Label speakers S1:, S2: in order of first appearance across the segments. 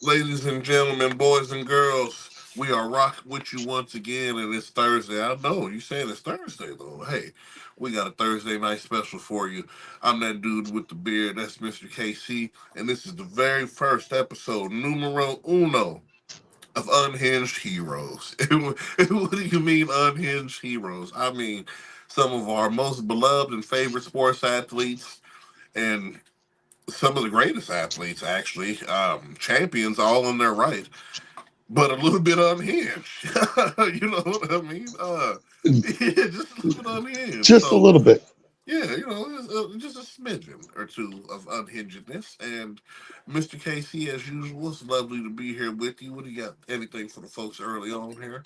S1: Ladies and gentlemen, boys and girls, we are rocking with you once again, and it's Thursday. I know you saying it's Thursday though. Hey, we got a Thursday night special for you. I'm that dude with the beard. That's Mr. KC, and this is the very first episode, numero uno, of Unhinged Heroes. What do you mean unhinged heroes? I mean some of our most beloved and favorite sports athletes, and some of the greatest athletes, actually, champions, all in their right, but a little bit unhinged. You know what I mean? Yeah, just a little bit unhinged.
S2: Just a
S1: So,
S2: little bit.
S1: yeah, just a smidgen or two of unhingedness. And Mr. KC, as usual, it's lovely to be here with you. What do you got? Anything for the folks early on here?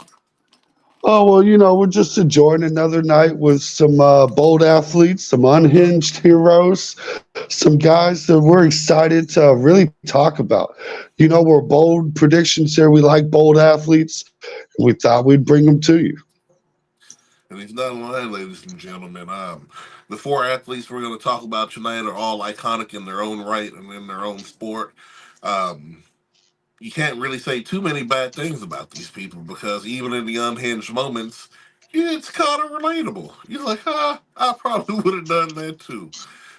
S2: Oh, well, we're just enjoying another night with some bold athletes, some unhinged heroes, some guys that we're excited to really talk about. We're bold predictions here. We like bold athletes. We thought we'd bring them to you.
S1: And he's not lying, ladies and gentlemen. The four athletes we're going to talk about tonight are all iconic in their own right and in their own sport. Um, you can't really say too many bad things about these people because even in the unhinged moments, yeah, it's kind of relatable. You're like, I probably would have done that too.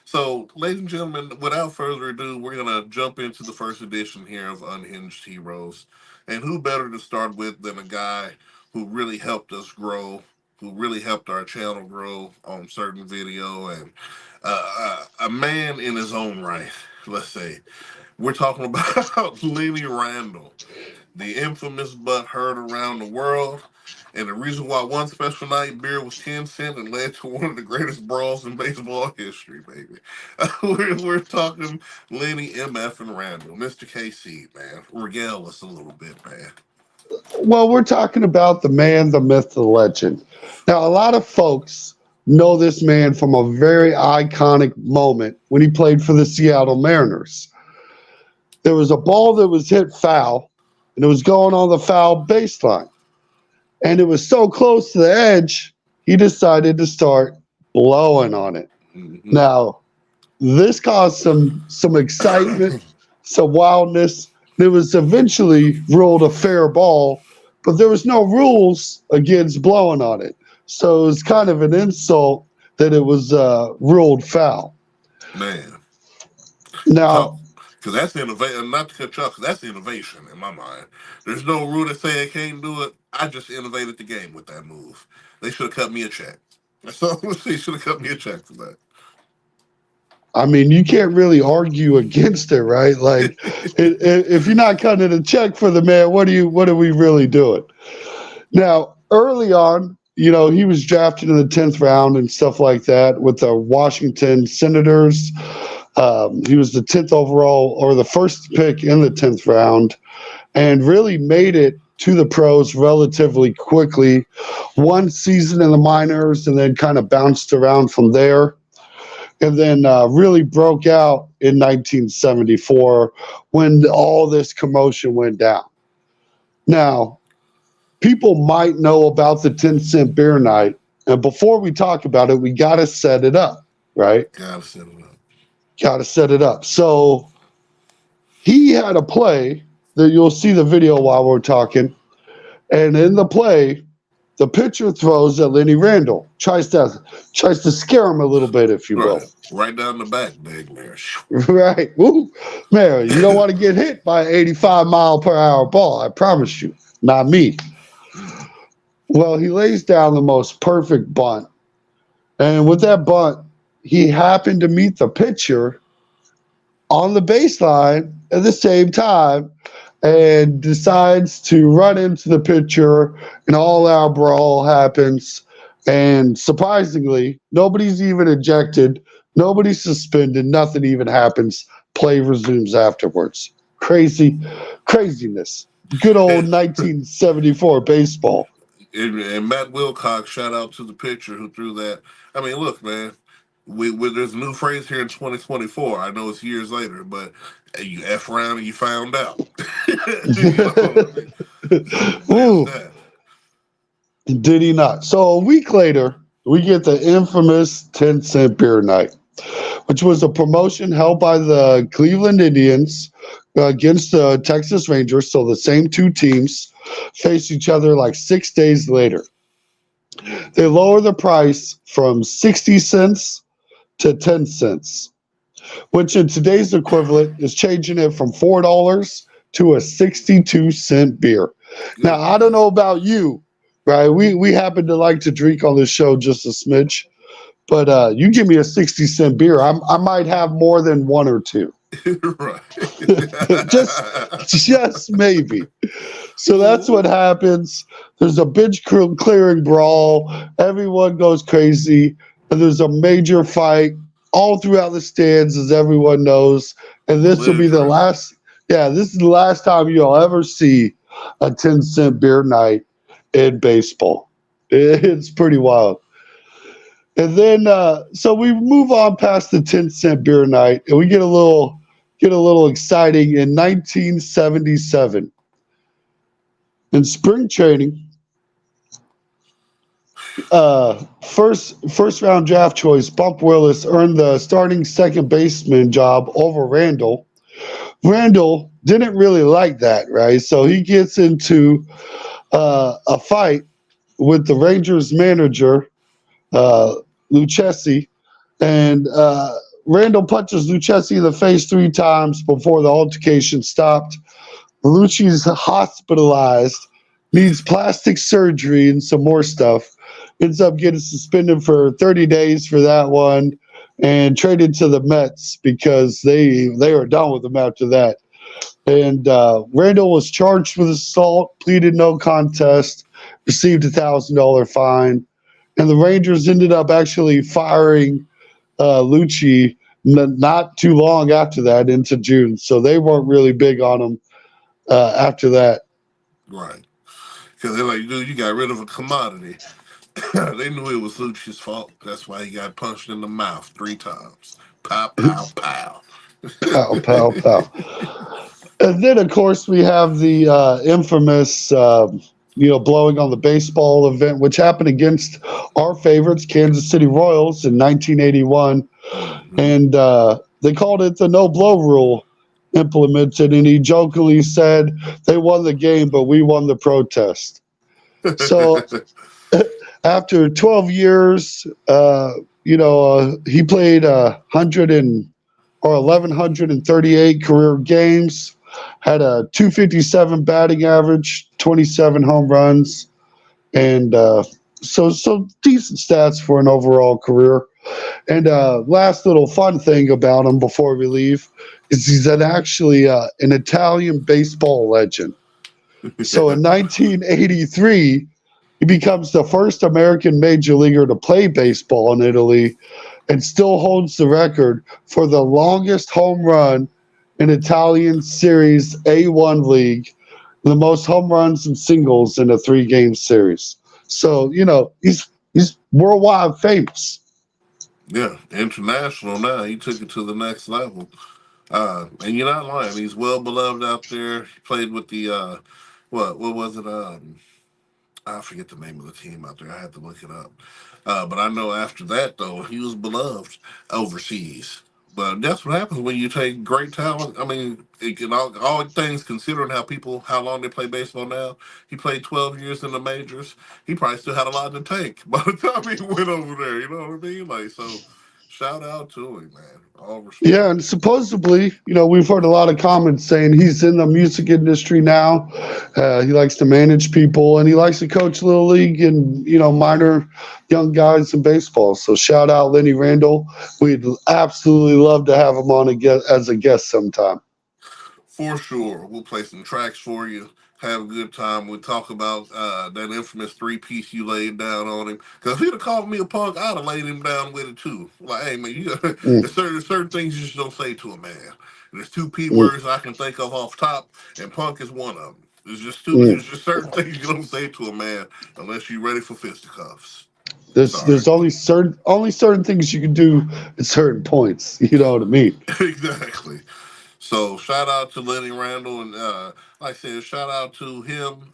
S1: So, ladies and gentlemen, without further ado, we're going to jump into the first edition here of Unhinged Heroes. And who better to start with than a guy who really helped us grow, who really helped our channel grow on certain video, and a man in his own right, let's say. We're talking about Lenny Randle, the infamous but heard around the world, and the reason why one special night beer was 10 cents and led to one of the greatest brawls in baseball history, baby. We're talking Lenny MF and Randle. Mr. KC, man, regale us a little bit, man.
S2: Well, we're talking about the man, the myth, the legend. Now, a lot of folks know this man from a very iconic moment when he played for the Seattle Mariners. There was a ball that was hit foul, and it was going on the foul baseline. And it was so close to the edge, he decided to start blowing on it.
S1: Hmm.
S2: Now, this caused some excitement, some wildness. It was eventually ruled a fair ball, but there was no rules against blowing on it. So it was kind of an insult that it was ruled foul.
S1: Man, talk.
S2: Now,
S1: Because that's innovation. Not to cut you off, 'cause that's innovation in my mind. There's no rule that say I can't do it. I just innovated the game with that move. They should have cut me a check. So they should have cut me a check for that.
S2: I mean, you can't really argue against it, right? Like, if you're not cutting a check for the man, what are we really doing? Now, early on, he was drafted in the 10th round and stuff like that with the Washington Senators. He was the 10th overall or the first pick in the 10th round and really made it to the pros relatively quickly. One season in the minors and then kind of bounced around from there. And then really broke out in 1974 when all this commotion went down. Now, people might know about the 10-cent beer night. And before we talk about it, we got to set it up, right?
S1: Gotta set it up.
S2: Got to set it up. So he had a play that you'll see the video while we're talking. And in the play, the pitcher throws at Lenny Randle, tries to scare him a little bit, if you will.
S1: Right down the back, big man.
S2: Right. Woo. Man, you don't want to get hit by an 85-mile-per-hour ball. I promise you. Not me. Well, he lays down the most perfect bunt. And with that bunt, he happened to meet the pitcher on the baseline at the same time and decides to run into the pitcher. An all-out brawl happens. And surprisingly, nobody's even ejected. Nobody's suspended. Nothing even happens. Play resumes afterwards. Craziness. Good old 1974 baseball.
S1: And Matt Wilcox, shout out to the pitcher who threw that. I mean, look, man, there's a new phrase here in 2024. I know it's years later, but you F around and you found out. You know what I mean? So there's
S2: Ooh,
S1: that.
S2: did he not? So a week later, we get the infamous 10-cent beer night, which was a promotion held by the Cleveland Indians against the Texas Rangers. So the same two teams face each other like 6 days later.
S1: Mm.
S2: They lower the price from 60 cents to 10 cents, which in today's equivalent is changing it from $4 to a 62-cent beer. Now, I don't know
S1: Goodness.
S2: about you, right? We happen to like to drink on this show just a smidge, but you give me a 60-cent beer, I might have more than one or two.
S1: Right.
S2: just just maybe. So that's what
S1: Ooh.
S2: happens. There's a bench clearing brawl. Everyone goes crazy. And there's a major fight all throughout the stands, as everyone knows. And this will be the
S1: Belligerent.
S2: last, yeah, this is the last time you'll ever see a 10-cent beer night in baseball. It's pretty wild. And then, so we move on past the 10-cent beer night, and we get a little exciting in 1977 in spring training. First round draft choice Bump Willis earned the starting second baseman job over Randall. Randall didn't really like that, right? So he gets into a fight with the Rangers manager, uh, Lucchesi, and Randall punches Lucchesi in the face 3 times before the altercation stopped. Lucci's hospitalized, needs plastic surgery and some more stuff. Ends up getting suspended for 30 days for that one and traded to the Mets because they were done with him after that. And Randall was charged with assault, pleaded no contest, received $1,000 fine. And the Rangers ended up actually firing Lucci not too long after that into June. So they weren't really big on him after that.
S1: Right. Because they're like, dude, you got rid of a commodity. They knew it was Lucci's fault. That's why he got punched in the mouth 3 times. Pow, pow, pow.
S2: Pow, pow, pow. And then, of course, we have the infamous, blowing on the baseball event, which happened against our favorites, Kansas City Royals, in 1981.
S1: Hmm.
S2: And they called it the no blow rule implemented. And he jokingly said, they won the game, but we won the protest. So after 12 years, he played 1,138 career games, had a 257 batting average, 27 home runs, and so decent stats for an overall career. And last little fun thing about him before we leave is he's actually an Italian baseball legend. So in 1983, he becomes the first American major leaguer to play baseball in Italy and still holds the record for the longest home run in Italian Series A1 league, the most home runs and singles in a 3-game series. So, he's worldwide famous.
S1: Yeah, international now. He took it to the next level. And you're not lying. He's well beloved out there. He played with the what was it? I forget the name of the team out there. I had to look it up. But I know after that though, he was beloved overseas. But that's what happens when you take great talent. I mean, it can all things considering how long they play baseball now. He played 12 years in the majors. He probably still had a lot to take by the time he went over there. You know what I mean? Like so, shout out to him, man. All
S2: Yeah,
S1: respect.
S2: and supposedly, we've heard a lot of comments saying he's in the music industry now. He likes to manage people and he likes to coach little league and minor young guys in baseball. So shout out Lenny Randall. We'd absolutely love to have him on as a guest sometime.
S1: For sure. We'll play some tracks for you. Have a good time. We'll talk about that infamous 3 piece you laid down on him. Because if he'd have called me a punk, I'd have laid him down with it too. Like, hey, man,
S2: Mm,
S1: there's certain things you just don't say to a man. And there's two P
S2: mm,
S1: words I can think of off top, and punk is one of them.
S2: mm.
S1: There's just certain things you don't say to a man unless you're ready for fisticuffs.
S2: There's
S1: Sorry.
S2: only certain things you can do at certain points. You know what I mean?
S1: Exactly. So shout out to Lenny Randall and like I said, shout out to him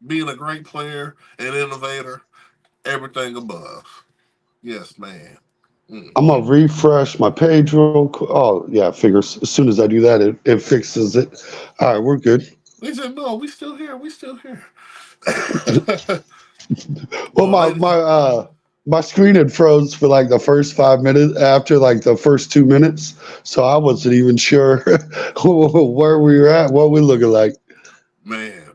S1: being a great player and innovator, everything above. Yes, man. Mm.
S2: I'm gonna refresh my page real quick. Oh yeah, figures. As soon as I do that, it fixes it. All right, we're good.
S1: They said, no, we still here. We still here.
S2: Well,
S1: Well,
S2: my screen had froze for like the first 5 minutes after like the first 2 minutes, so I wasn't even sure where we were at, what we looking like.
S1: man.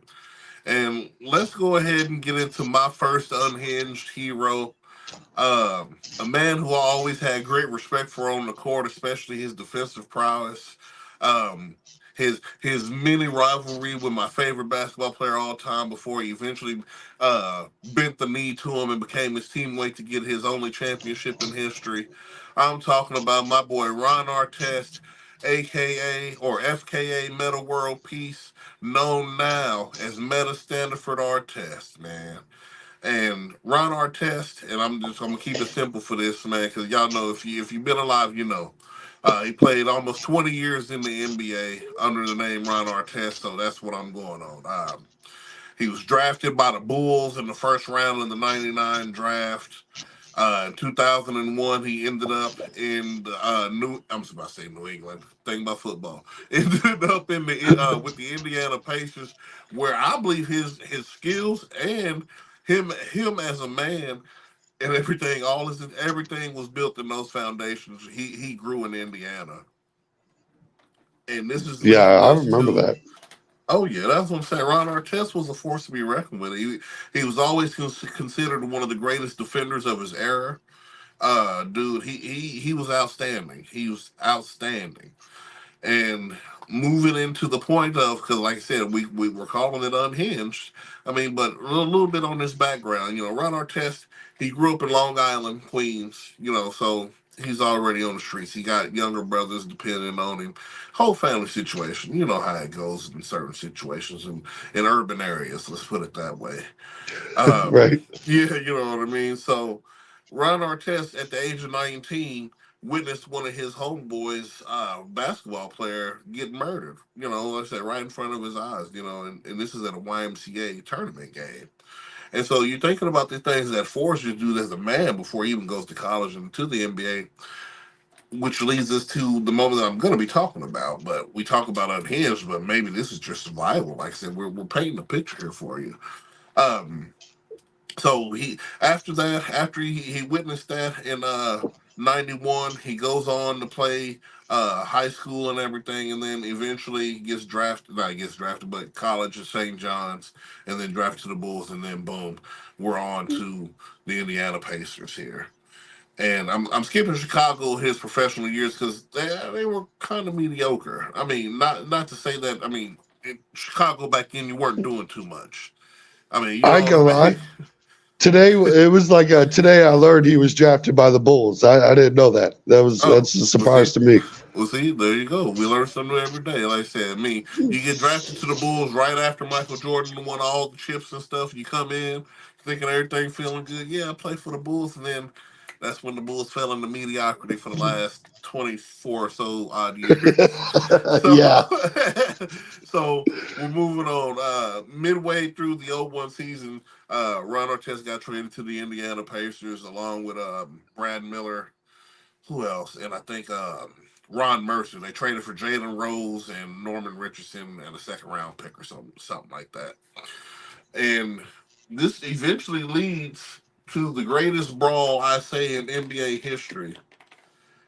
S1: And let's go ahead and get into my first unhinged hero. A man who I always had great respect for on the court, especially his defensive prowess. Um, his mini rivalry with my favorite basketball player of all time before he eventually bent the knee to him and became his teammate to get his only championship in history. I'm talking about my boy Ron Artest, aka or FKA Meta World Peace, known now as Meta Standiford Artest, man. And Ron Artest, and I'm gonna keep it simple for this, man, because y'all know if you've been alive, you know. He played almost 20 years in the NBA under the name Ron Artest, so that's what I'm going on. He was drafted by the Bulls in the first round in the '99 draft. In 2001, he ended up in the I'm about to say New England. Thing about football, ended up in the with the Indiana Pacers, where I believe his skills and him as a man and everything, everything was built in those foundations. He grew in Indiana, and this is
S2: Yeah,
S1: leading
S2: I
S1: us
S2: remember
S1: to.
S2: that.
S1: Oh yeah, that's what I'm saying. Ron Artest was a force to be reckoned with. He was always considered one of the greatest defenders of his era. Dude, he was outstanding. He was outstanding. And moving into the point of, because like I said, we were calling it unhinged. I mean, but little bit on this background. Ron Artest, he grew up in Long Island, Queens. So he's already on the streets. He got younger brothers depending on him. Whole family situation. You know how it goes in certain situations in urban areas. Let's put it that way. Um,
S2: Right.
S1: yeah, you know what I mean. So Ron Artest, at the age of 19, witnessed one of his homeboys, basketball player, get murdered. Like I said, right in front of his eyes. And this is at a YMCA tournament game. And so you're thinking about the things that force you to do as a man before he even goes to college and to the NBA, which leads us to the moment that I'm going to be talking about. But we talk about unhinged, but maybe this is just survival. Like I said, we're painting a picture here for you. Um, so after he witnessed that in '91, he goes on to play high school and everything, and then eventually gets drafted. Not gets drafted, but college at St. John's, and then drafted to the Bulls, and then boom, we're on to the Indiana Pacers here. And I'm skipping Chicago his professional years because they were kind of mediocre. I mean, not to say that. I mean, in Chicago back then you weren't doing too much. I mean, you
S2: I
S1: know
S2: ain't
S1: what
S2: gonna
S1: I
S2: lie.
S1: mean.
S2: Today it was like today I learned he was drafted by the Bulls. I didn't know that.
S1: Oh,
S2: That's a
S1: well, see,
S2: surprise to me.
S1: there you go. We learn something new every day. Like I said, I mean, you get drafted to the Bulls right after Michael Jordan won all the chips and stuff. You come in thinking everything feeling good. Yeah, I play for the Bulls, and then that's when the Bulls fell into mediocrity for the last 24 or so odd years. So,
S2: Yeah.
S1: so we're moving on. Midway through the '01 season, Ron Artest got traded to the Indiana Pacers along with Brad Miller. Who else? And I think Ron Mercer. They traded for Jalen Rose and Norman Richardson and a second round pick or something like that. And this eventually leads to the greatest brawl I say in NBA history.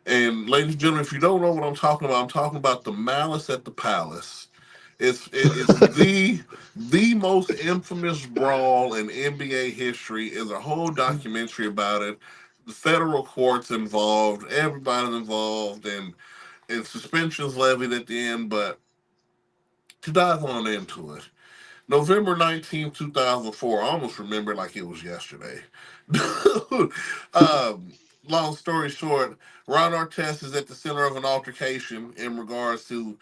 S1: And ladies and gentlemen, if you don't know what I'm talking about, I'm talking about the Malice at the Palace. It's the most infamous brawl in NBA history. Is a whole documentary about it. The federal courts involved, everybody's involved, and suspensions levied at the end. But to dive on into it, November 19th, 2004. I almost remember like it was yesterday. um, Long story short, Ron Artest is at the center of an altercation in regards to,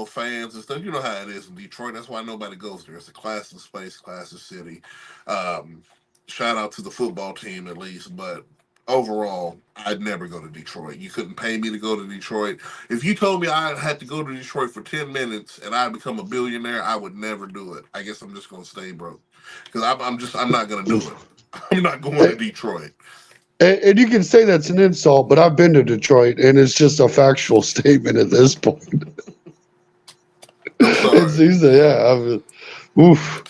S1: fans and stuff. You know how it is in Detroit. That's why nobody goes there. It's a classless space, classless city. Um, Shout out to the football team at least, but overall, I'd never go to Detroit. You couldn't pay me to go to Detroit. If you told me I had to go to Detroit for 10 minutes and I'd become a billionaire, I would never do it. I guess I'm just going to stay broke because I'm not going to do it. I'm not going to
S2: Hey,
S1: Detroit.
S2: And you can say that's an insult, but I've been to Detroit, and it's just a factual statement at this point.
S1: I'm
S2: It's
S1: sorry.
S2: easy, yeah. I mean, oof.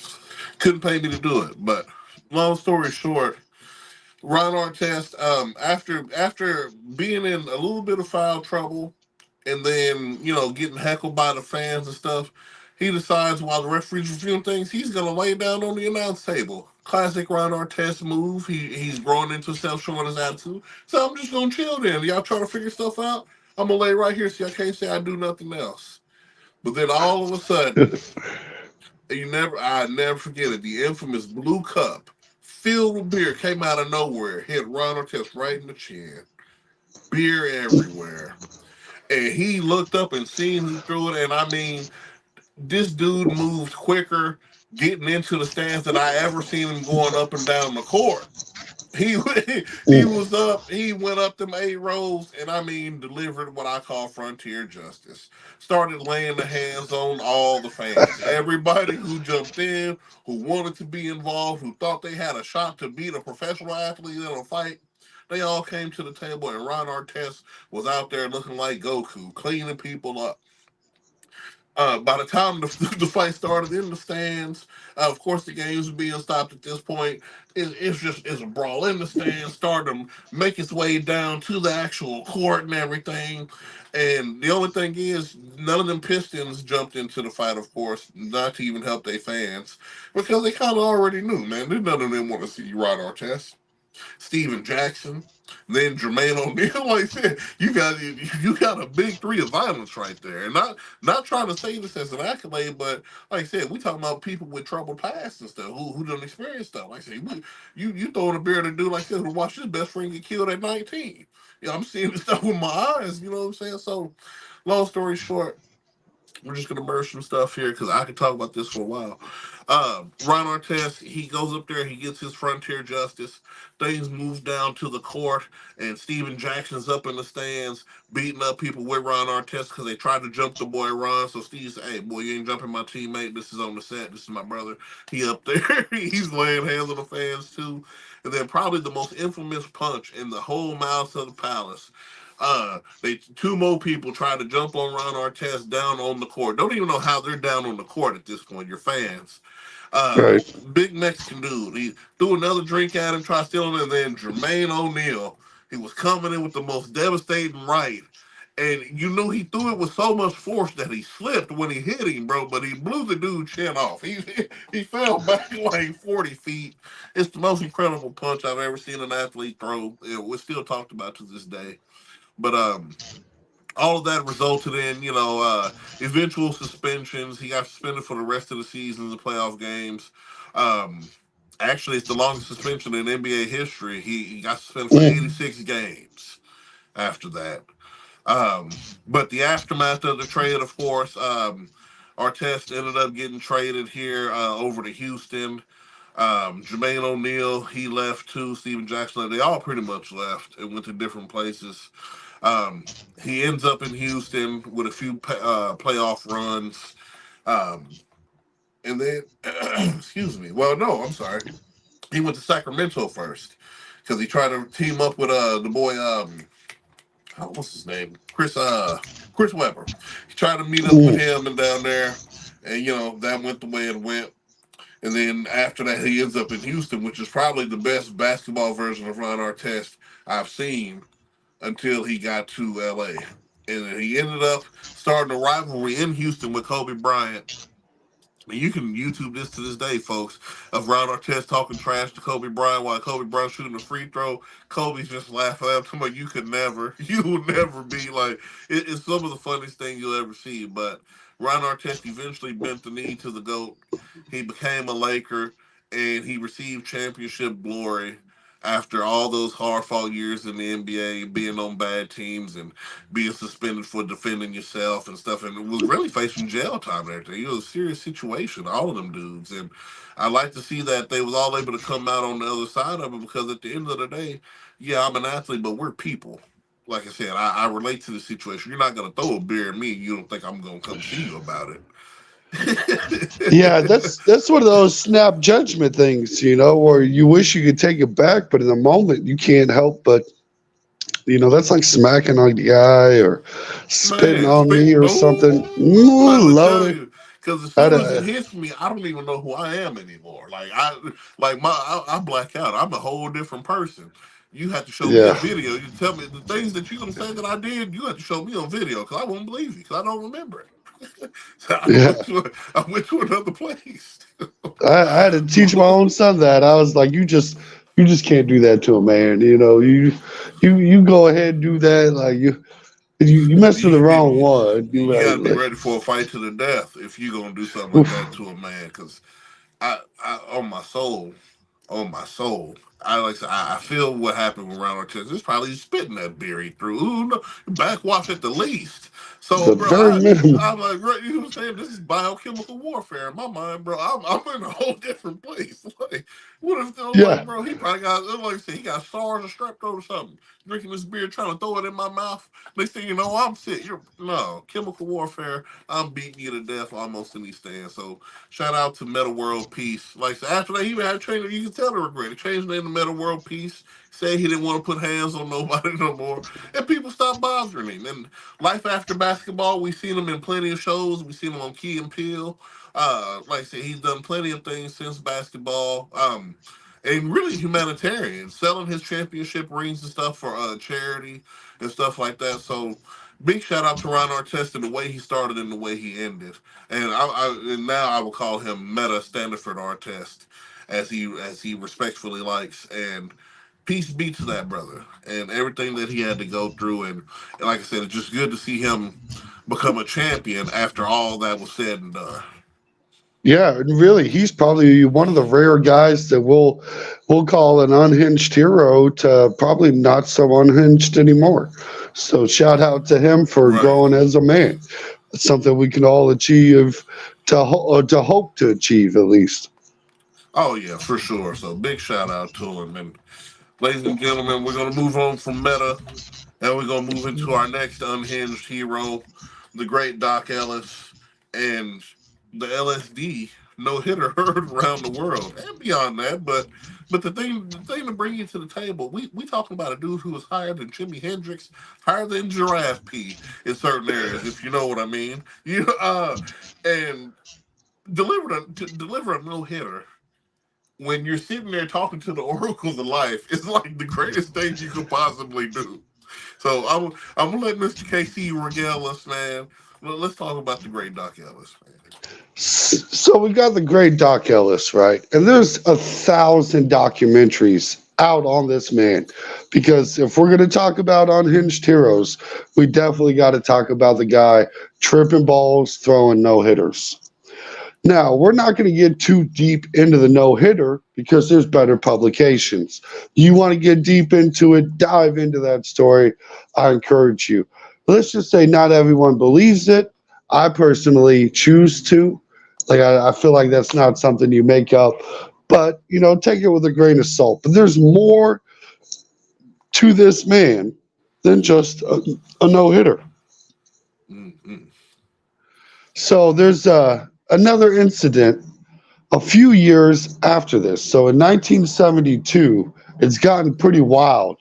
S1: Couldn't pay me to do it. But long story short, Ron Artest, after being in a little bit of foul trouble, and then getting heckled by the fans and stuff, he decides while the referee's reviewing things, he's gonna lay down on the announce table. Classic Ron Artest move. He's growing into himself, showing his attitude. So I'm just gonna chill then. Y'all trying to figure stuff out. I'm gonna lay right here so I can't say I do nothing else. But then all of a sudden, I never forget it. The infamous blue cup filled with beer came out of nowhere, hit Ron Artest right in the chin. Beer everywhere. And he looked up and seen who threw it. And I mean, this dude moved quicker getting into the stands than I ever seen him going up and down the court. He he
S2: Mm.
S1: was up. He went up them 8 rows, and I mean delivered what I call frontier justice. Started laying the hands on all the fans, everybody who jumped in, who wanted to be involved, who thought they had a shot to beat a professional athlete in a fight. They all came to the table, and Ron Artest was out there looking like Goku, cleaning people up. By the time the, the fight started in the stands, of course the games were being stopped at this point. It's a brawl in the stands, starting to make its way down to the actual court and everything. And the only thing is, none of them Pistons jumped into the fight, of course, not to even help their fans, because they kind of already knew, man. None of them want to see Rod Artest. Steven Jackson, then Jermaine O'Neal. Like I said, you got a big three of violence right there. And not trying to say this as an accolade, but like I said, we talking about people with troubled past and stuff who don't experience stuff. Like I said, you throwing a beer at a dude like I said who watched his best friend get killed at 19. I'm seeing this stuff with my eyes. You know what I'm saying? So, long story short, we're just gonna merge some stuff here because I could talk about this for a while. Ron Artest, he goes up there, he gets his frontier justice. Things move down to the court, and Steven Jackson's up in the stands beating up people with Ron Artest because they tried to jump the boy Ron. So Steve said, "Hey, boy, you ain't jumping my teammate. This is on the set. This is my brother. He up there. He's laying hands on the fans too." And then probably the most infamous punch in the whole Mouth of the Palace. They two more people try to jump on Ron Artest down on the court. Don't even know how they're down on the court at this point. Your fans. Uh,
S2: Right.
S1: Big Mexican dude. He threw another drink at him, tried stealing it, and then Jermaine O'Neal. He was coming in with the most devastating right. And you knew he threw it with so much force that he slipped when he hit him, bro. But he blew the dude's chin off. He fell back like 40 feet. It's the most incredible punch I've ever seen an athlete throw. It was still talked about to this day. But all of that resulted in, eventual suspensions. He got suspended for the rest of the season, the playoff games. Um, Actually, it's the longest suspension in NBA history. He got suspended for
S2: Mm.
S1: 86 games after that. But the aftermath of the trade, of course, Artest ended up getting traded here over to Houston. Jermaine O'Neal, he left too. Steven Jackson, they all pretty much left and went to different places. Um, he ends up in Houston with a few playoff runs. Um, and then, excuse me. Well, no, I'm sorry. He went to Sacramento first because he tried to team up with the boy. What's his name? Chris Webber. He tried to meet up with
S2: Mm.
S1: him and down there, and that went the way it went. And then after that, he ends up in Houston, which is probably the best basketball version of Ron Artest I've seen until he got to LA. And then he ended up starting a rivalry in Houston with Kobe Bryant. And you can YouTube this to this day, folks, of Ron Artest talking trash to Kobe Bryant while Kobe Bryant shooting a free throw. Kobe's just laughing at him. Like, you could never, you will never be like, it's some of the funniest thing you'll ever see. But Ron Artest eventually bent the knee to the GOAT. He became a Laker and he received championship glory after all those hard fought years in the NBA, being on bad teams and being suspended for defending yourself and stuff, and was really facing jail time and everything. It was a serious situation, all of them dudes. And I like to see that they was all able to come out on the other side of it because at the end of the day, yeah, I'm an athlete, but we're people. Like I said, I relate to the situation. You're not gonna throw a beer at me. You don't think I'm gonna come see you about it.
S2: Yeah, that's one of those snap judgment things, where you wish you could take it back, but in the moment you can't help but, that's like smacking on the guy or spitting
S1: Man,
S2: on
S1: spit.
S2: me or something.
S1: Ooh, I'm
S2: Ooh,
S1: trying to tell
S2: loaded.
S1: you, because as
S2: I'd,
S1: soon as it hits me, I don't even know who I am anymore. I black out. I'm a whole different person. You have to show me a
S2: yeah,
S1: video. You tell me the things that you're gonna say that I did. You have to show me on video because I won't believe you because I don't remember it. So
S2: yeah.
S1: I went to another place.
S2: I had to teach my own son that. I was like, you just can't do that to a man. You go ahead and do that. Like you mess with the wrong
S1: you,
S2: one. You
S1: you got
S2: right.
S1: to be ready for a fight to the death if you're gonna do something like that
S2: Oof.
S1: to a man. Because I on my soul. On my soul. I like I said, I feel what happened with Ronald Artest. It's probably spitting that beer he threw. Ooh, no, backwash at the least. So,
S2: The
S1: bro,
S2: very minimum.
S1: I'm like, right, you know what I'm saying? This is biochemical warfare in my mind, bro. I'm in a whole different place. Like, what if I'm like,
S2: Yeah,
S1: bro, he probably got, like I said, he got SARS or strep throat or something. Drinking this beer, trying to throw it in my mouth. Next thing you know, I'm sick. No, chemical warfare. I'm beating you to death almost in these stands. So, shout out to Meta World Peace. Like so after that, he even had a trainer. You can tell the regret. He changed the name to Meta World Peace. Said he didn't want to put hands on nobody no more, and people stopped bothering him. And life after basketball, we've seen him in plenty of shows. We've seen him on Key and Peele. Like I said, he's done plenty of things since basketball. And really humanitarian, selling his championship rings and stuff for charity and stuff like that. So big shout out to Ron Artest and the way he started and the way he ended. And now I will call him Meta Standiford Artest, as he respectfully likes. And peace be to that brother and everything that he had to go through. And like I said, it's just good to see him become a champion after all that was said and done.
S2: yeah. And really, he's probably one of the rare guys that we'll call an unhinged hero to probably not so unhinged anymore. So shout out to him for
S1: Right.
S2: growing as a man. It's something we can all achieve to hope to achieve at least.
S1: Oh yeah, for sure. So big shout out to him. And ladies and gentlemen, we're gonna move on from Meta and we're gonna move into our next unhinged hero, the great Doc Ellis, and the LSD no hitter heard around the world and beyond that. But the thing to bring you to the table, we talking about a dude who was higher than Jimi Hendrix, higher than Giraffe P in certain areas, if you know what I mean. And deliver a no hitter when you're sitting there talking to the oracles of life, it's like the greatest thing you could possibly do. So I'm gonna let Mr. KC regale us, man. Well, let's talk about the great Doc Ellis, man.
S2: So we got the great Doc Ellis, right? And there's 1,000 documentaries out on this man. Because if we're going to talk about unhinged heroes, we definitely got to talk about the guy tripping balls, throwing no hitters. Now, we're not going to get too deep into the no hitter because there's better publications. You want to get deep into it, dive into that story. I encourage you. Let's just say not everyone believes it. I personally choose to. Like, I feel like that's not something you make up, but, take it with a grain of salt. But there's more to this man than just a no hitter.
S1: Mm-hmm.
S2: So there's another incident a few years after this. So in 1972, it's gotten pretty wild.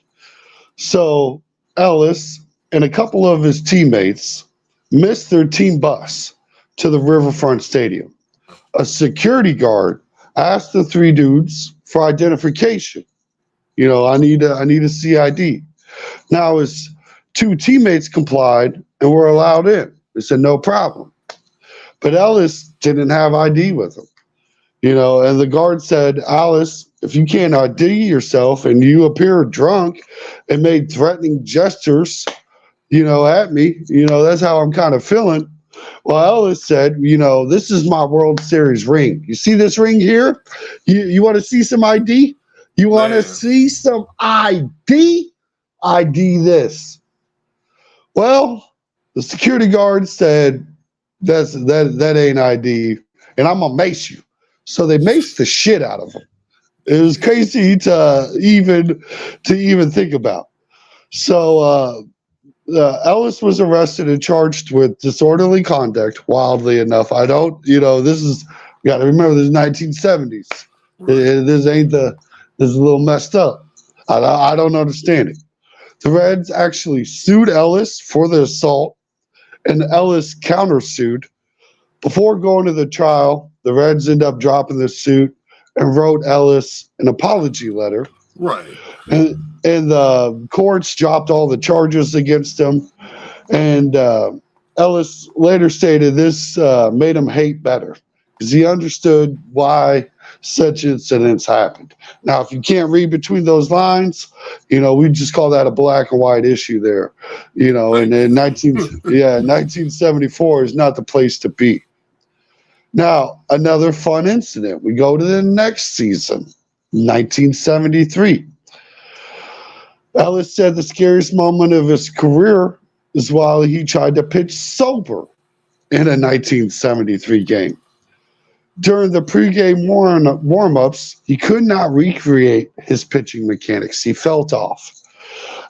S2: So Ellis and a couple of his teammates missed their team bus to the Riverfront Stadium. A security guard asked the three dudes for identification. I need a CID. Now his two teammates complied and were allowed in. They said no problem. But Ellis didn't have ID with him. And the guard said, Alice, if you can't ID yourself and you appear drunk and made threatening gestures, at me, that's how I'm kind of feeling. Well, Alice said, this is my World Series ring. You see this ring here? You want to see some ID? You want to
S1: Man,
S2: see some ID? ID this. Well, the security guard said, that ain't ID, and I'm gonna mace you. So they maced the shit out of him. It was crazy to even think about. So Ellis was arrested and charged with disorderly conduct. Wildly enough, I don't, this is, you got to remember, this is 1970s.
S1: Right.
S2: This ain't the, this is a little messed up. I don't understand it. The Reds actually sued Ellis for the assault, and Ellis countersued. Before going to the trial, the Reds end up dropping the suit and wrote Ellis an apology letter.
S1: Right.
S2: And the courts dropped all the charges against him. And Ellis later stated this made him hate better because he understood why such incidents happened. Now, if you can't read between those lines, we just call that a black and white issue there. And in 1974 is not the place to be. Now, another fun incident. We go to the next season, 1973. Ellis said the scariest moment of his career is while he tried to pitch sober in a 1973 game. During the pregame warm-ups, he could not recreate his pitching mechanics. He felt off.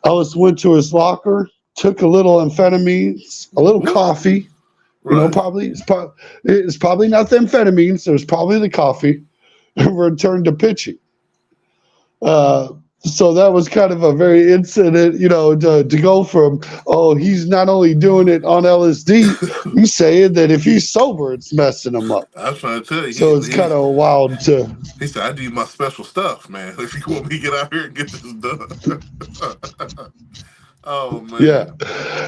S2: Ellis went to his locker, took a little amphetamines, a little coffee.
S1: Right.
S2: It's probably not the amphetamines. It was probably the coffee, and returned to pitching. So that was kind of a very incident, to go from, he's not only doing it on LSD, he's saying that if he's sober, it's messing him up.
S1: I was trying to tell you.
S2: So it's kind of wild to.
S1: He said, "I need my special stuff, man. If you want me to get out here and get this done." Oh man.
S2: Yeah,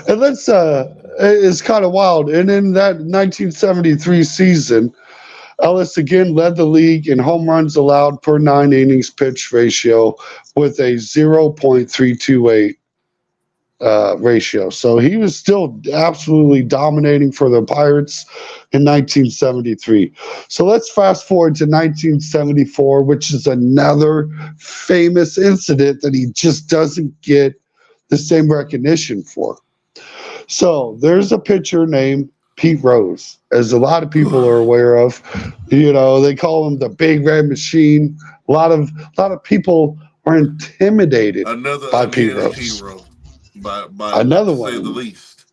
S2: and it's kind of wild. And in that 1973 season, Ellis again led the league in home runs allowed per 9 innings pitched ratio with a 0.328 ratio. So he was still absolutely dominating for the Pirates in 1973. So let's fast forward to 1974, which is another famous incident that he just doesn't get the same recognition for. So there's a pitcher named Pete Rose, as a lot of people are aware of. They call him the Big Red Machine. A lot of people are intimidated by Pete Rose.
S1: Hero, by
S2: another
S1: to
S2: one,
S1: say the least.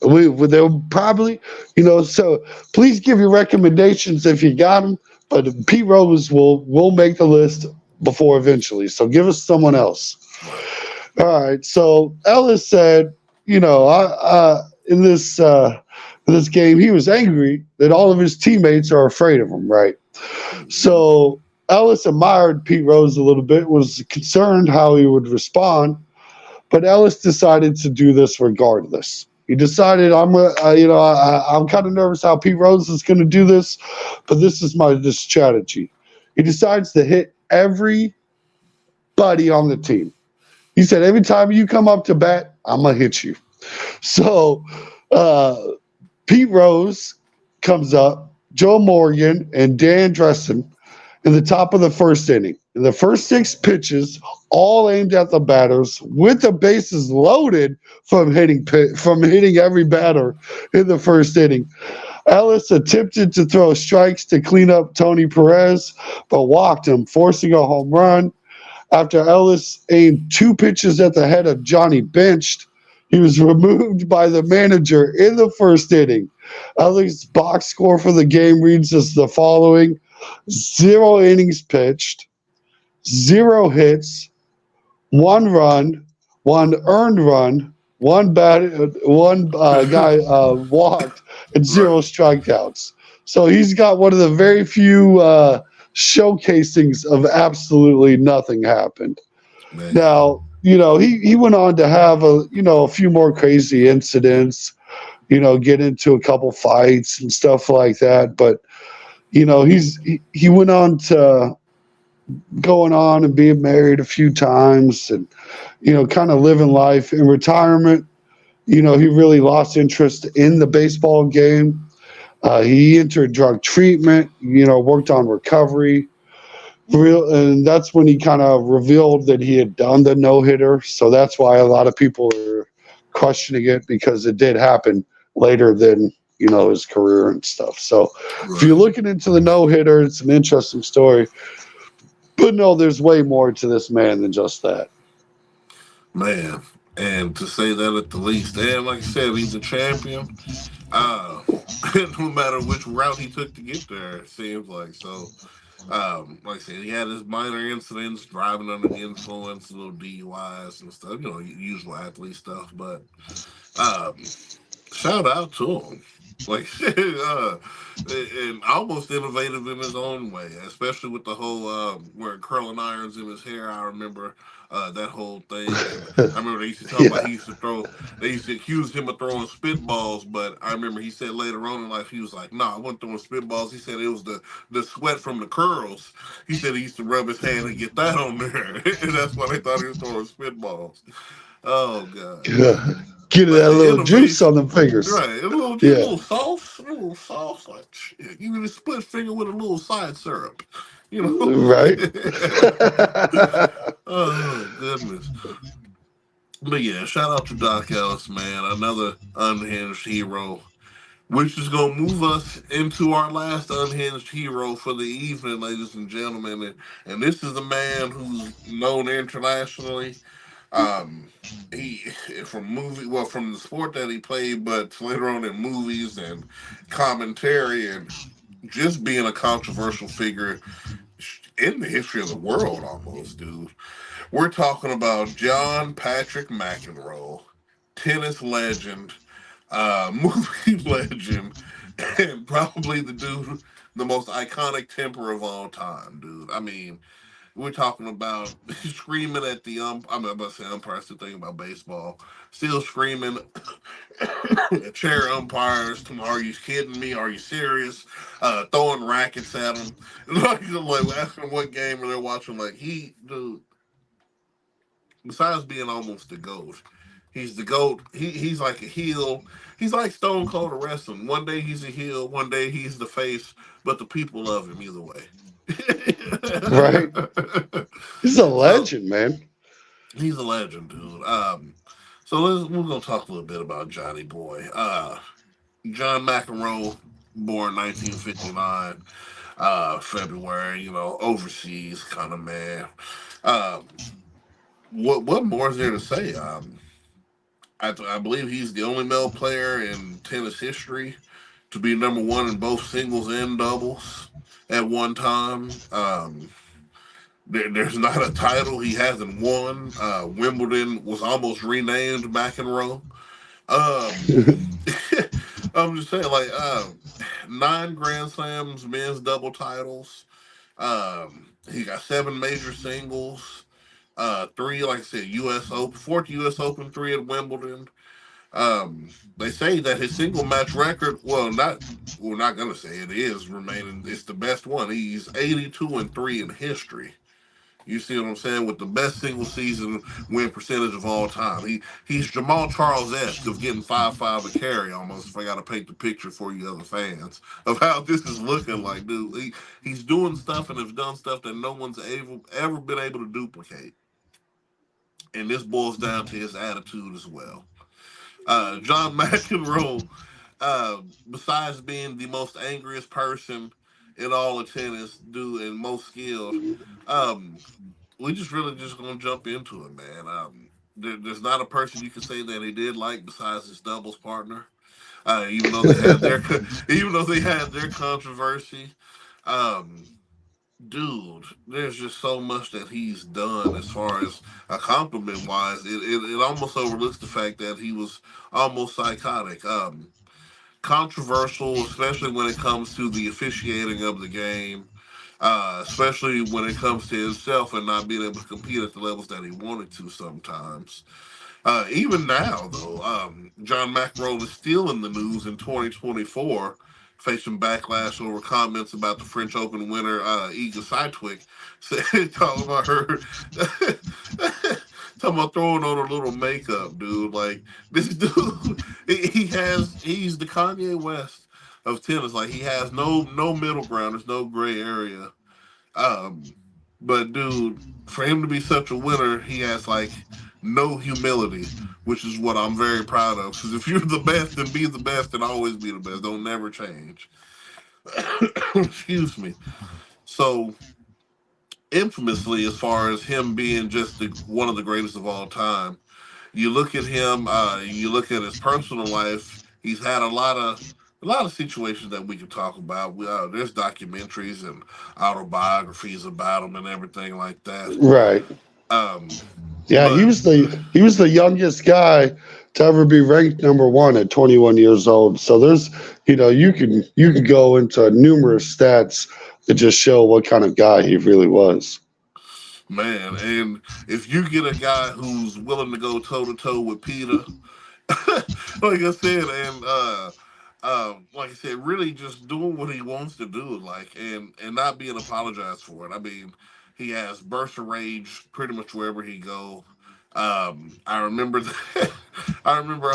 S2: They'll probably, So please give your recommendations if you got them. But Pete Rose will make the list before eventually. So give us someone else. All right. So Ellis said, in this game, he was angry that all of his teammates are afraid of him, right? So Ellis admired Pete Rose a little bit, was concerned how he would respond, but Ellis decided to do this regardless. He decided, I'm kind of nervous how Pete Rose is going to do this, but this is this strategy. He decides to hit everybody on the team. He said, every time you come up to bat, I'm going to hit you. So Pete Rose comes up, Joe Morgan, and Dan Dresden in the top of the first inning. In the first 6 pitches, all aimed at the batters, with the bases loaded from hitting every batter in the first inning. Ellis attempted to throw strikes to clean up Tony Perez, but walked him, forcing a home run. After Ellis aimed 2 pitches at the head of Johnny Benched, he was removed by the manager in the first inning. Ellis' box score for the game reads as the following: 0 innings pitched, 0 hits, 1 run, 1 earned run, 1 guy walked, and 0 strikeouts. So he's got one of the very few showcasings of absolutely nothing happened.
S1: Man.
S2: Now, he went on to have a few more crazy incidents, get into a couple fights and stuff like that. But, he went on to going on and being married a few times and, kind of living life in retirement. He really lost interest in the baseball game. He entered drug treatment, worked on recovery. And that's when he kind of revealed that he had done the no-hitter. So that's why a lot of people are questioning it, because it did happen later than, his career and stuff. So if you're looking into the no-hitter, it's an interesting story. But no, there's way more to this man than just that.
S1: Man, And to say that at the least, and like I said, he's a champion. Uh, no matter which route he took to get there, it seems like so. Like I said, he had his minor incidents, driving under the influence, little DUIs and stuff. You know, usual athlete stuff. But um, shout out to him. Like, and almost innovative in his own way, especially with the whole wearing curling irons in his hair. I remember that whole thing, and I remember they used to talk about
S2: Yeah.
S1: he used to throw. They used to accuse him of throwing spitballs, but I remember he said later on in life he was like, "No, I wasn't throwing spitballs." He said it was the sweat from the curls. He said he used to rub his hand and get that on there, and that's why they thought he was throwing spitballs. Oh God.
S2: Get
S1: But
S2: that
S1: the
S2: little juice on
S1: innovation,
S2: the fingers.
S1: right? A little, just
S2: Yeah.
S1: a little sauce, like shit. You can split finger with a little side syrup, you
S2: Right.
S1: know. Oh goodness! But yeah, shout out to Doc Ellis, man. Another unhinged hero, which is gonna move us into our last unhinged hero for the evening, ladies and gentlemen. And this is a man who's known internationally. Um, he from the sport that he played, but later on in movies and commentary and just being a controversial figure in the history of the world, almost, dude. We're talking about John Patrick McEnroe, tennis legend, movie legend, and probably the most iconic temper of all time, dude. I mean, we're talking about screaming at the I'm about to say umpire. Still thinking about baseball. Still screaming at chair umpires. Are you kidding me? Are you serious? Throwing rackets at them. Like asking what game are they watching. Like dude. Besides being almost the goat, he's the goat. He's like a heel. He's like Stone Cold wrestling. One day he's a heel. One day he's the face. But the people love him either way.
S2: Right. He's a
S1: So
S2: legend, man.
S1: he's a legend, dude. So we're gonna talk a little bit about Johnny Boy. John McEnroe, born 1959, February. You know, overseas kind of man. Um, what more is there to say? I believe he's the only male player in tennis history to be number one in both singles and doubles at one time. There's not a title he hasn't won. Wimbledon was almost renamed McEnroe. Um, I'm just saying, like, 9 Grand Slams, men's double titles. He got 7 major singles. Three, like I said, U.S. Open, fourth U.S. Open, three at Wimbledon. They say that his single match record, we're not gonna say it is remaining. It's the best one. He's 82-3 in history. You see what I'm saying? With the best single season win percentage of all time. He's Jamal Charles esque of getting 5-5 a carry almost. If I got to paint the picture for you other fans of how this is looking like, dude. He's doing stuff and has done stuff that no one's ever been able to duplicate. And this boils down to his attitude as well. John McEnroe, besides being the most angriest person in all of tennis, dude, and most skilled, um, we just really just gonna jump into it, man. There's not a person you can say that he did like besides his doubles partner. Even though they had their even though they had their controversy, um, dude, there's just so much that he's done as far as a compliment wise. It almost overlooks the fact that he was almost psychotic. Controversial, especially when it comes to the officiating of the game, especially when it comes to himself and not being able to compete at the levels that he wanted to sometimes. Even now, though, John McEnroe is still in the news in 2024, facing backlash over comments about the French Open winner Iga Swiatek, talking about her, talking about throwing on a little makeup, dude. Like this dude, he's the Kanye West of tennis. Like he has no middle ground. There's no gray area. Um, but dude, for him to be such a winner, he has like no humility, which is what I'm very proud of. Because if you're the best, then be the best and always be the best. Don't never change. Excuse me. So infamously, as far as him being just one of the greatest of all time, You look at him, you look at his personal life. He's had a lot of situations that we could talk about. There's documentaries and autobiographies about him and everything like that.
S2: Right.
S1: Um,
S2: Yeah,
S1: but
S2: he was the youngest guy to ever be ranked number one at 21 years old. So there's, you can go into numerous stats that just show what kind of guy he really was.
S1: man, and if you get a guy who's willing to go toe to toe with Peter, like I said, and like I said, really just doing what he wants to do, like, and not being apologized for it. I mean, he has bursts of rage pretty much wherever he go. I remember, I remember,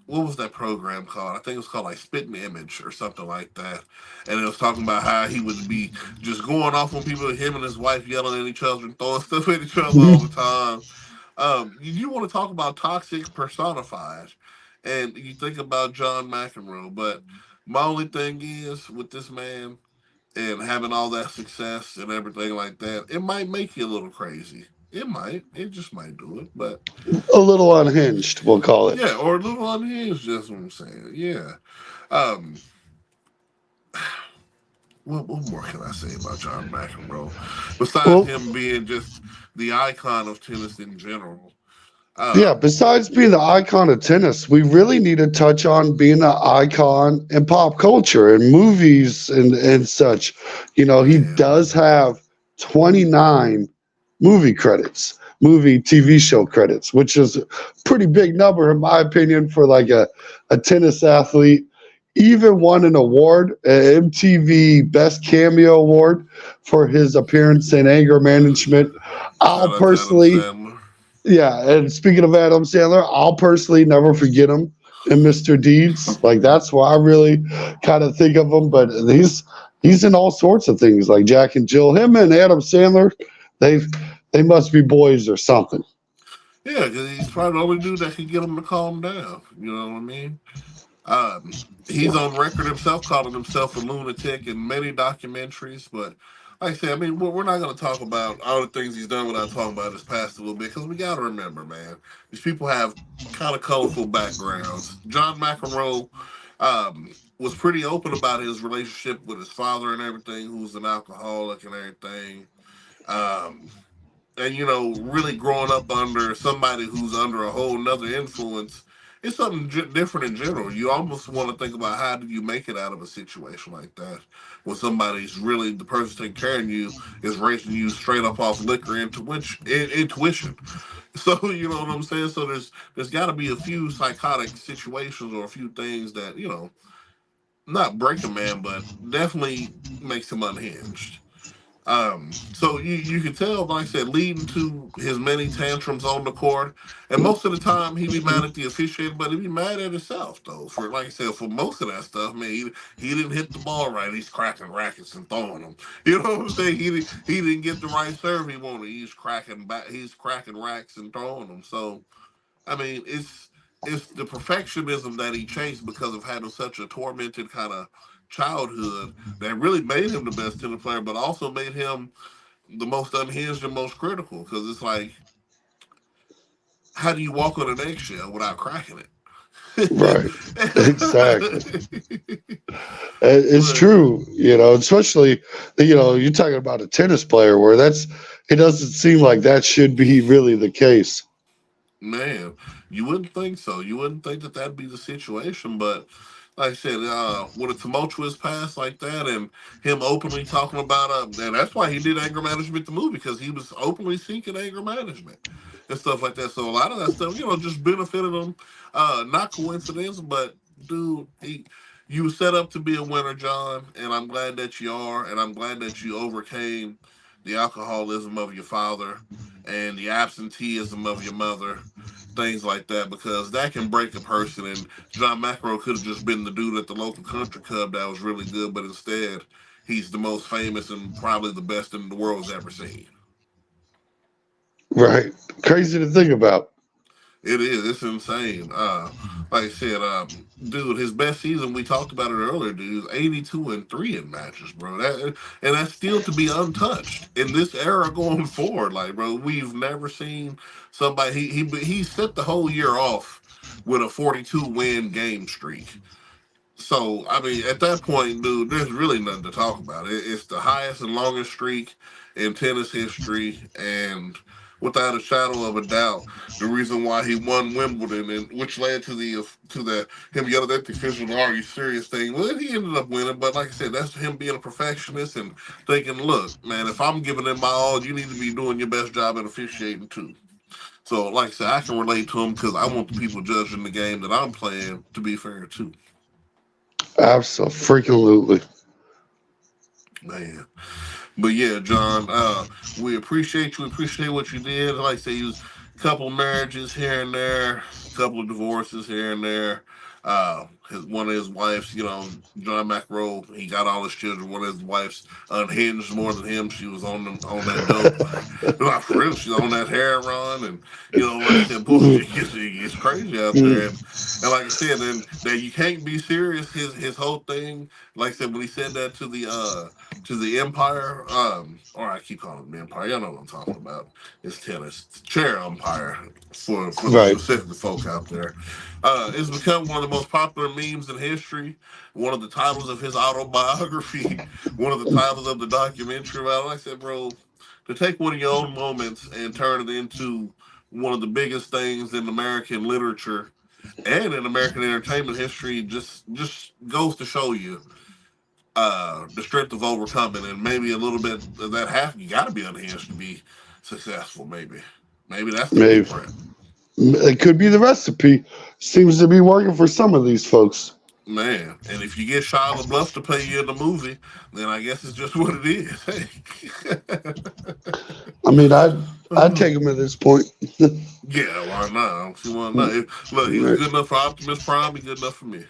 S1: what was that program called? I think it was called like Spitting Image or something like that. And it was talking about how he would be just going off on people, him and his wife yelling at each other and throwing stuff at each other all the time. You want to talk about toxic personified, and you think about John McEnroe, but my only thing is with this man and having all that success and everything like that, it might make you a little crazy. It might. It just might do it. But
S2: A little unhinged, we'll call it.
S1: yeah, or a little unhinged. That's what I'm saying. Yeah. Um. What more can I say about John McEnroe besides
S2: Well,
S1: him being just the icon of tennis in general?
S2: yeah,
S1: Um.
S2: besides being the icon of tennis, we really need to touch on being an icon in pop culture and movies and such. He
S1: Man.
S2: does have 29 movie credits, movie TV show credits, which is a pretty big number in my opinion for like a tennis athlete. Even won an award, an MTV Best Cameo Award for his appearance in Anger Management. I'll
S1: Shout out to Adam
S2: personally
S1: Sandler.
S2: Yeah, and speaking of Adam Sandler, I'll personally never forget him in Mr. Deeds. Like that's why I really kind of think of him. But he's in all sorts of things like Jack and Jill. Him and Adam Sandler, they they must be boys or something.
S1: Yeah, because he's probably the only dude that can get him to calm down. You know what I mean? He's on record himself calling himself a lunatic in many documentaries. But like I said, I mean, we're not going to talk about all the things he's done without talking about his past a little bit because we got to remember, man, these people have kind of colorful backgrounds. John McEnroe was pretty open about his relationship with his father and everything, who's an alcoholic and everything. Um, and really growing up under somebody who's under a whole nother influence, it's something different in general. You almost want to think about how do you make it out of a situation like that when somebody's really the person taking care of you is raising you straight up off liquor intuition. So you know what I'm saying. So there's got to be a few psychotic situations or a few things that not break a man, but definitely makes him unhinged. So you can tell, like I said, leading to his many tantrums on the court, and most of the time he be mad at the officiating, but he be mad at himself though. For like I said, for most of that stuff, man, he didn't hit the ball right. He's cracking rackets and throwing them. You know what I'm saying? He didn't get the right serve he wanted. He's cracking back. He's cracking racks and throwing them. So I mean, it's the perfectionism that he chased because of having such a tormented kind of childhood that really made him the best tennis player, but also made him the most unhinged and most critical. Because it's like, how do you walk on an eggshell without cracking
S2: Right. Exactly.
S1: it?
S2: It's
S1: But
S2: true, especially, you're talking about a tennis player where it doesn't seem like that should be really the case.
S1: man, you wouldn't think so. You wouldn't think that that'd be the situation, but like I said, with a tumultuous past like that, and him openly talking about, and that's why he did anger management the movie because he was openly seeking anger management and stuff like that. So a lot of that stuff, just benefited him. Not coincidence, but dude, you were set up to be a winner, John, and I'm glad that you are, and I'm glad that you overcame the alcoholism of your father and the absenteeism of your mother, things like that, because that can break a person. And John McEnroe could have just been the dude at the local country club that was really good, but instead, he's the most famous and probably the best in the world's ever seen.
S2: Right. Crazy to think about.
S1: It is. It's insane. Like I said, dude, his best season, we talked about it earlier, dude, is 82-3 in matches, bro. And that's still to be untouched in this era going forward. Like, bro, we've never seen somebody. He set the whole year off with a 42 win game streak. So, I mean, at that point, dude, there's really nothing to talk about. It's the highest and longest streak in tennis history, and without a shadow of a doubt, the reason why he won Wimbledon, and which led to the him yelling at the official, "Are you serious?" thing. Well, he ended up winning, but like I said, that's him being a perfectionist and thinking, "Look, man, if I'm giving it my all, you need to be doing your best job at officiating too." So, like I said, I can relate to him because I want the people judging the game that I'm playing to be fair too.
S2: Absolutely.
S1: Man. But yeah, John, we appreciate you. We appreciate what you did. Like I say, you was a couple of marriages here and there, a couple of divorces here and there. One of his wives, John McEnroe, he got all his children. One of his wives unhinged more than him. She was on that dope, like not for real. She's on that heroin, and like I said, bullshit gets crazy out there. And like I said, then that you can't be serious. His whole thing, like I said, when he said that to the Empire, or I keep calling it the Empire. Y'all know what I'm talking about. It's tennis, chair umpire for the
S2: Right.
S1: specific folk out there. It's become one of the most popular memes in history. One of the titles of his autobiography. One of the titles of the documentary about it. Like I said, bro, to take one of your own moments and turn it into one of the biggest things in American literature and in American entertainment history just goes to show you the strength of overcoming, and maybe a little bit of that half. You got to be unhinged to be successful. Maybe that's the
S2: Maybe
S1: blueprint,
S2: it could be the recipe. Seems to be working for some of these folks.
S1: man. And if you get Shia LaBeouf to play you in the movie, then I guess it's just what it is. Hey.
S2: I mean, I'd take them at this point.
S1: Yeah, why not? I don't see why not. Look, he was
S2: Right.
S1: good enough for Optimus Prime. He's good enough for me.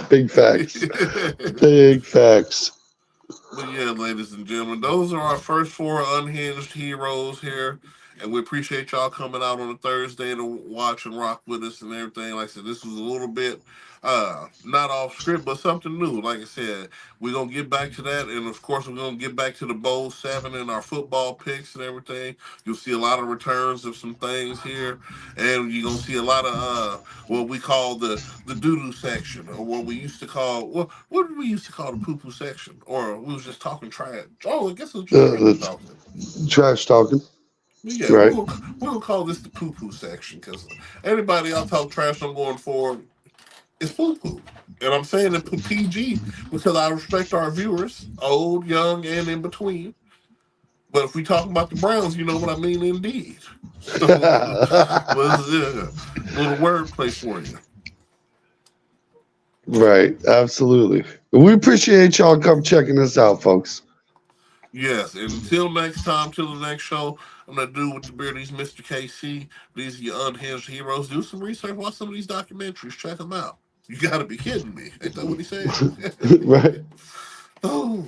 S2: Big facts. Big facts.
S1: But yeah, ladies and gentlemen, those are our first four unhinged heroes here. And we appreciate y'all coming out on a Thursday to watch and rock with us and everything. Like I said, this was a little bit not off script, but something new. Like I said, we're gonna get back to that, and of course we're gonna get back to the bowl seven and our football picks and everything. You'll see a lot of returns of some things here, and you're gonna see a lot of what we call the doo doo section, or what we used to call what did we used to call the poo poo section, or we was just talking trash. Oh, I guess it was just trash
S2: The
S1: talking.
S2: trash talking.
S1: But yeah,
S2: Right.
S1: we're gonna call this the poo poo section because anybody I talk trash on going forward is poo poo. And I'm saying it PG because I respect our viewers, old, young, and in between. But if we talk about the Browns, you know what I mean, indeed. So, was a little wordplay for you.
S2: Right. Absolutely. We appreciate y'all come checking us out, folks.
S1: Yes, and until next time, till the next show, I'm gonna do with the beard. These Mr. KC, these are your unhinged heroes. Do some research, watch some of these documentaries, check them out. You gotta be kidding me! Ain't that what he said?
S2: Right.
S1: Oh,